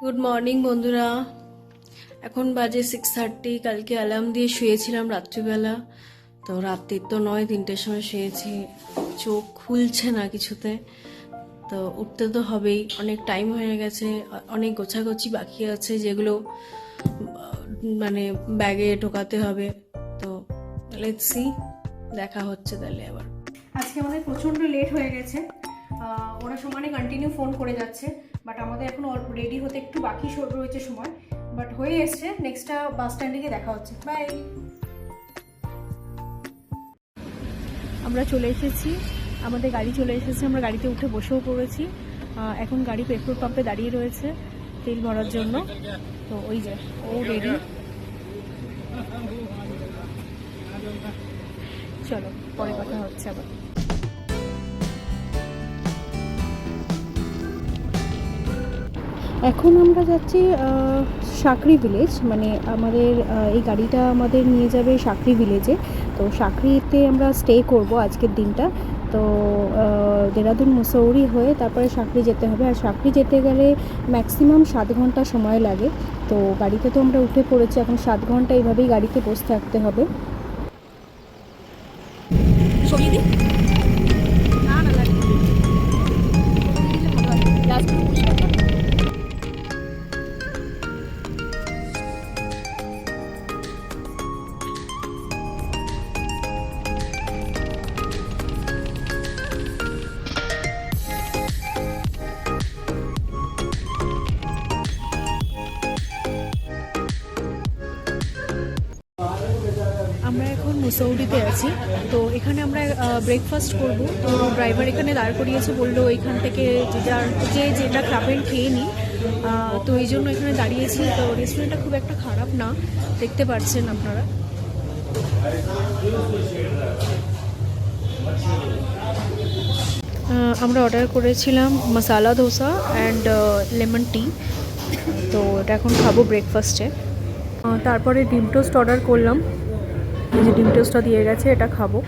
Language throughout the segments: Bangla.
গুড মর্নিং বন্ধুরা। এখন বাজে 6:30। কালকে অ্যালার্ম দিয়ে শুয়েছিলাম রাত্রিবেলা, তো রাত্রির তো নয়, 3টের সময় শুয়েছি। চোখ খুলছে না কিছুতে, তো উঠতে তো হবেই। অনেক টাইম হয়ে গেছে, অনেক গোছাগুছি বাকি আছে যেগুলো মানে ব্যাগে ঢোকাতে হবে। তো লেটস সি, দেখা হচ্ছে তাহলে আবার। আজকে আমাদের প্রচণ্ড লেট হয়ে গেছে, ওরা সমানে কন্টিনিউ ফোন করে যাচ্ছে, বাট আমাদের এখন রেডি হতে একটু বাকি রয়েছে সময়, বাট হয়ে এসছে। নেক্সটটা বাস স্ট্যান্ডে গিয়ে দেখা হচ্ছে। বাই। আমরা চলে এসেছি, আমাদের গাড়ি চলে এসেছে, আমরা গাড়িতে উঠে বসেও পড়েছি। এখন গাড়ি পেট্রোল পাম্পে দাঁড়িয়ে রয়েছে তেল ভরার জন্য। তো ওই যে ও রেডি, চলো পরে কথা হচ্ছে আবার। এখন আমরা যাচ্ছি সাকরি ভিলেজ, মানে আমাদের এই গাড়িটা আমাদের নিয়ে যাবে সাকরি ভিলেজে। তো সাকরিতে আমরা স্টে করব আজকের দিনটা। তো দেরাদুন মুসৌরি হয়ে তারপরে সাকরি যেতে হবে, আর সাকরি যেতে গেলে ম্যাক্সিমাম 7 ঘন্টা সময় লাগে। তো গাড়িতে তো আমরা উঠে পড়েছি, এখন 7 ঘন্টা এইভাবেই গাড়িতে বসে থাকতে হবে। আমরা এখন মুসৌরিতে আছি, তো এখানে আমরা ব্রেকফাস্ট করব। তো ড্রাইভার এখানে দাঁড় করিয়েছে, বললো এখান থেকে যে যেটা খাবেন খেয়ে নিই। তো এই জন্য এখানে দাঁড়িয়েছি। তো রেস্টুরেন্টটা খুব একটা খারাপ না, দেখতে পাচ্ছেন আপনারা। আমরা অর্ডার করেছিলাম মশালা ধোসা অ্যান্ড লেমন টি। তো এটা এখন খাবো ব্রেকফাস্টে। তারপরে ডিম টোস্ট অর্ডার করলাম, এই যে ডিম টোস্টটা দিয়ে গেছে, এটা খাবো।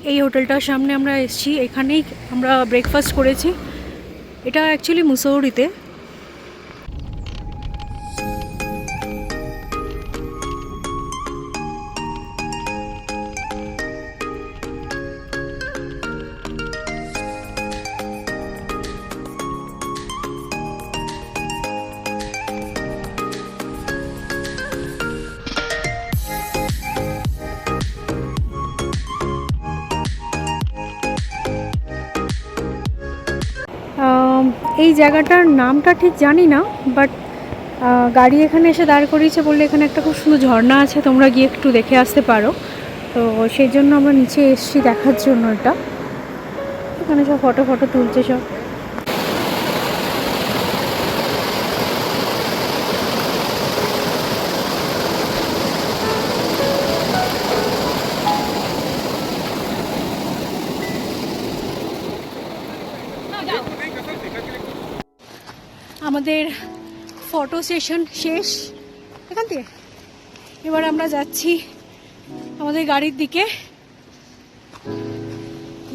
এই হোটেলটার সামনে আমরা এসেছি, এখানেই আমরা ব্রেকফাস্ট করেছি। এটা অ্যাকচুয়ালি মুসৌরিতে। এই জায়গাটার নামটা ঠিক জানি না, বাট গাড়ি এখানে এসে দাঁড় করিয়েছে, বললে এখানে একটা খুব সুন্দর ঝর্ণা আছে, তোমরা গিয়ে একটু দেখে আসতে পারো। তো সেই জন্য আমরা নিচে এসেছি দেখার জন্য। এটা এখানে সব ফটো তুলছে সব। আমাদের ফটো সেশন শেষ এখান থেকে। এবার আমরা যাচ্ছি আমাদের গাড়ির দিকে,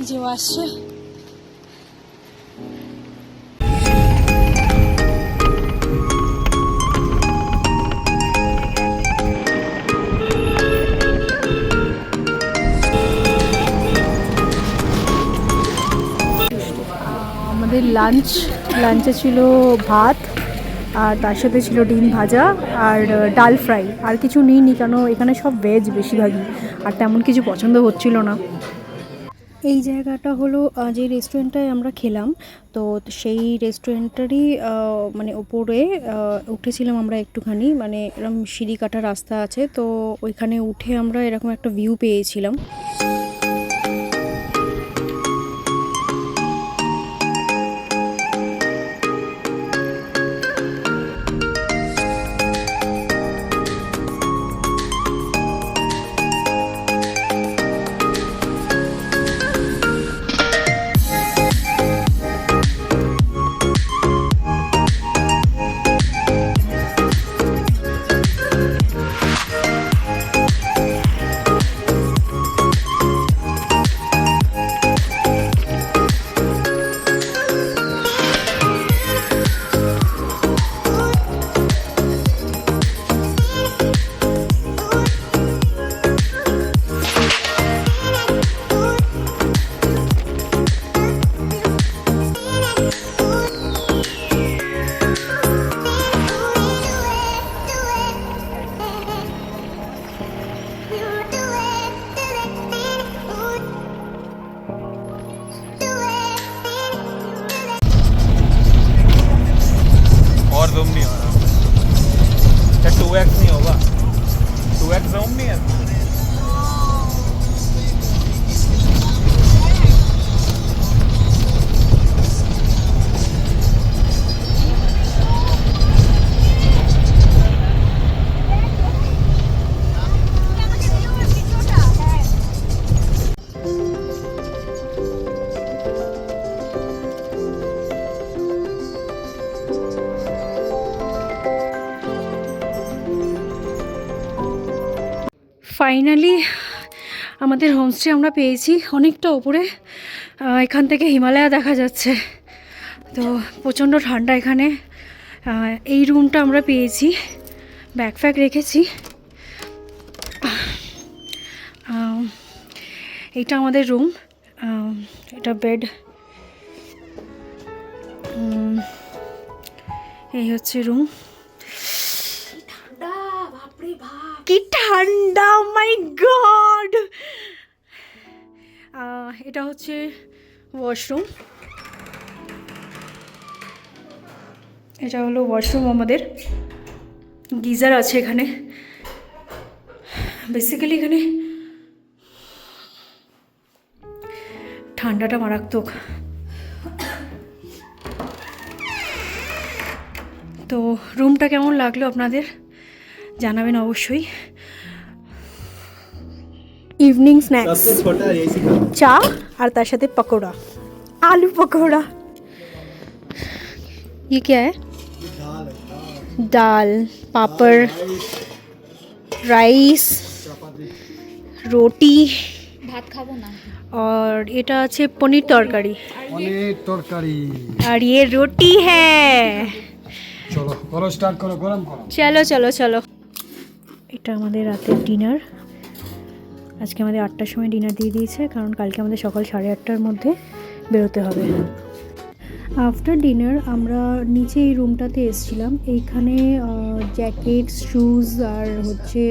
যে আসছে। আমাদের লাঞ্চে ছিল ভাত, আর তার সাথে ছিল ডিম ভাজা আর ডাল ফ্রাই। আর কিছু নিইনি, কেন এখানে সব ভেজ বেশিরভাগই, আর তেমন কিছু পছন্দ হচ্ছিল না। এই জায়গাটা হলো যে রেস্টুরেন্টটায় আমরা খেলাম, তো সেই রেস্টুরেন্টেরই মানে ওপরে উঠেছিলাম আমরা একটুখানি, মানে এরকম সিঁড়ি কাটা রাস্তা আছে, তো ওইখানে উঠে আমরা এরকম একটা ভিউ পেয়েছিলাম। ফাইনালি আমাদের হোমস্টে আমরা পেয়েছি অনেকটা ওপরে। এখান থেকে হিমালয়া দেখা যাচ্ছে। তো প্রচণ্ড ঠান্ডা এখানে। এই রুমটা আমরা পেয়েছি, ব্যাগ ফ্যাগ রেখেছি। এইটা আমাদের রুম, এটা বেড, এই হচ্ছে রুম। কি ঠান্ডা, মাই গড! এটা হচ্ছে ওয়াশরুম, এটা হলো ওয়াশরুম আমাদের। গিজার আছে এখানে। বেসিক্যালি এখানে ঠান্ডাটা মারাত্মক। তো রুমটা কেমন লাগলো আপনাদের জানাবেন অবশ্যই। ইভিনিং স্ন্যাক্স, চা আর তার সাথে পকোড়া, आलू पकौड़ा। ये क्या है? दाल, पापड़, রাইস, রুটি, ভাত খাবো না। और এটা আছে পনির তরকারি। और ये रोटी है। চলো করো, স্টার্ট করো, গরম করো। চলো চলো চলো। এটা আমাদের রাতের ডিনার। আজকে আমাদের 8টার সময় ডিনার দিয়ে দিয়েছে, কারণ কালকে আমাদের সকাল 8:30টার মধ্যে বেরোতে হবে। আফটার ডিনার আমরা নিচে এই রুমটাতে এসেছিলাম। এইখানে জ্যাকেট, শুজ আর হচ্ছে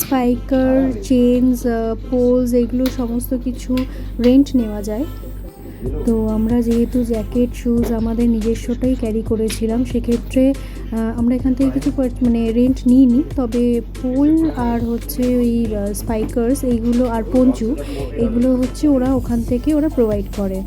স্পাইকার, চেনস, পোলস, এগুলো সমস্ত কিছু রেন্ট নেওয়া যায়। তো আমরা যেহেতু জ্যাকেট, শুজ আমাদের নিজস্বটাই ক্যারি করেছিলাম, সেক্ষেত্রে আমরা এখান থেকে কিছু মানে রেন্ট নিইনি। তবে পোল আর হচ্ছে ওই স্পাইকার্স এইগুলো আর পঞ্চু, এগুলো হচ্ছে ওরা ওখান থেকে ওরা প্রোভাইড করে।